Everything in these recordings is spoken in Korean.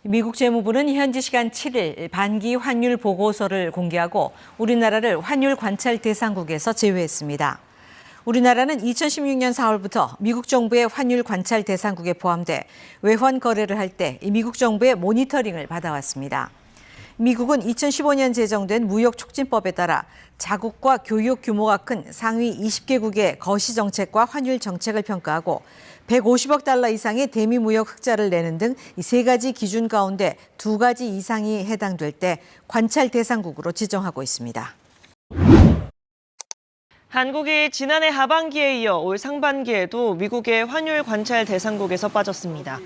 미국 재무부는 현지 시간 7일 반기 환율 보고서를 공개하고 우리나라를 환율 관찰 대상국에서 제외했습니다. 우리나라는 2016년 4월부터 미국 정부의 환율 관찰 대상국에 포함돼 외환 거래를 할 때 미국 정부의 모니터링을 받아왔습니다. 미국은 2015년 제정된 무역촉진법에 따라 자국과 교역 규모가 큰 상위 20개국의 거시 정책과 환율 정책을 평가하고 150억 달러 이상의 대미 무역 흑자를 내는 등 이 세 가지 기준 가운데 두 가지 이상이 해당될 때 관찰 대상국으로 지정하고 있습니다. 한국이 지난해 하반기에 이어 올 상반기에도 미국의 환율 관찰 대상국에서 빠졌습니다.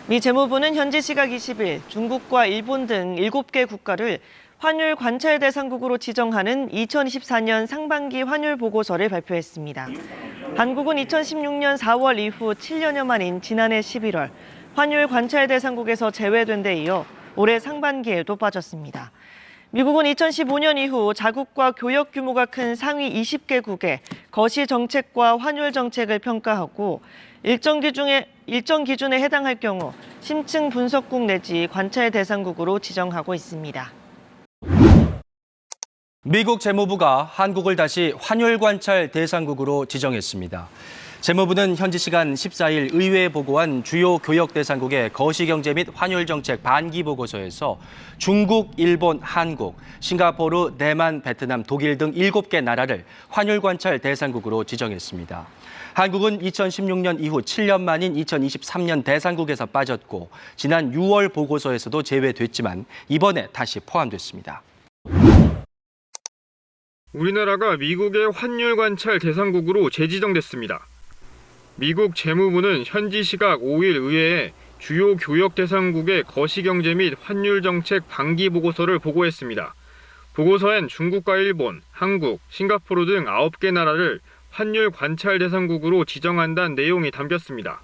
미 재무부는 현지 시각 20일 중국과 일본 등 7개 국가를 환율 관찰 대상국으로 지정하는 2024년 상반기 환율 보고서를 발표했습니다. 한국은 2016년 4월 이후 7년여 만인 지난해 11월 환율 관찰 대상국에서 제외된 데 이어 올해 상반기에도 빠졌습니다. 미국은 2015년 이후 자국과 교역 규모가 큰 상위 20개국의 거시 정책과 환율 정책을 평가하고 일정 기준에 해당할 경우 심층 분석국 내지 관찰 대상국으로 지정하고 있습니다. 미국 재무부가 한국을 다시 환율 관찰 대상국으로 지정했습니다. 재무부는 현지 시간 14일 의회에 보고한 주요 교역 대상국의 거시경제 및 환율 정책 반기 보고서에서 중국, 일본, 한국, 싱가포르, 대만, 베트남, 독일 등 7개 나라를 환율 관찰 대상국으로 지정했습니다. 한국은 2016년 이후 7년 만인 2023년 대상국에서 빠졌고 지난 6월 보고서에서도 제외됐지만 이번에 다시 포함됐습니다. 우리나라가 미국의 환율 관찰 대상국으로 재지정됐습니다. 미국 재무부는 현지 시각 5일 의회에 주요 교역 대상국의 거시경제 및 환율 정책 반기 보고서를 보고했습니다. 보고서엔 중국과 일본, 한국, 싱가포르 등 9개 나라를 환율 관찰 대상국으로 지정한다는 내용이 담겼습니다.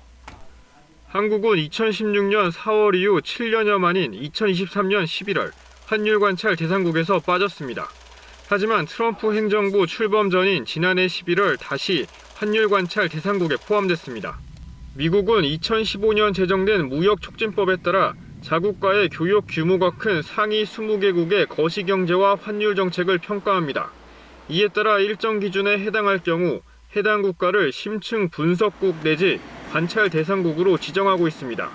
한국은 2016년 4월 이후 7년여 만인 2023년 11월 환율 관찰 대상국에서 빠졌습니다. 하지만 트럼프 행정부 출범 전인 지난해 11월 다시 환율 관찰 대상국에 포함됐습니다. 미국은 2015년 제정된 무역촉진법에 따라 자국과의 교역 규모가 큰 상위 20개국의 거시경제와 환율 정책을 평가합니다. 이에 따라 일정 기준에 해당할 경우 해당 국가를 심층 분석국 내지 관찰 대상국으로 지정하고 있습니다.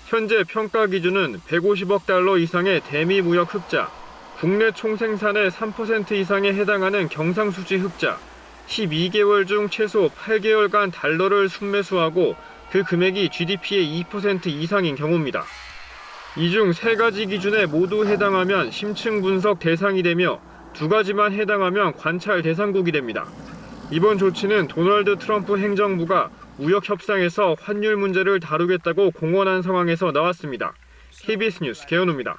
현재 평가 기준은 150억 달러 이상의 대미 무역 흑자, 국내 총생산의 3% 이상에 해당하는 경상수지 흑자, 12개월 중 최소 8개월간 달러를 순매수하고 그 금액이 GDP의 2% 이상인 경우입니다. 이 중 3가지 기준에 모두 해당하면 심층 분석 대상이 되며 2가지만 해당하면 관찰 대상국이 됩니다. 이번 조치는 도널드 트럼프 행정부가 무역 협상에서 환율 문제를 다루겠다고 공언한 상황에서 나왔습니다. KBS 뉴스 개현우입니다.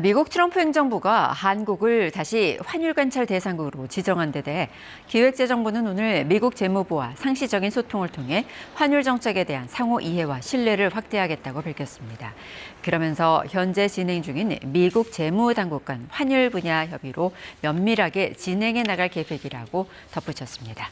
미국 트럼프 행정부가 한국을 다시 환율 관찰 대상국으로 지정한 데 대해 기획재정부는 오늘 미국 재무부와 상시적인 소통을 통해 환율 정책에 대한 상호 이해와 신뢰를 확대하겠다고 밝혔습니다. 그러면서 현재 진행 중인 미국 재무당국 간 환율 분야 협의로 면밀하게 진행해 나갈 계획이라고 덧붙였습니다.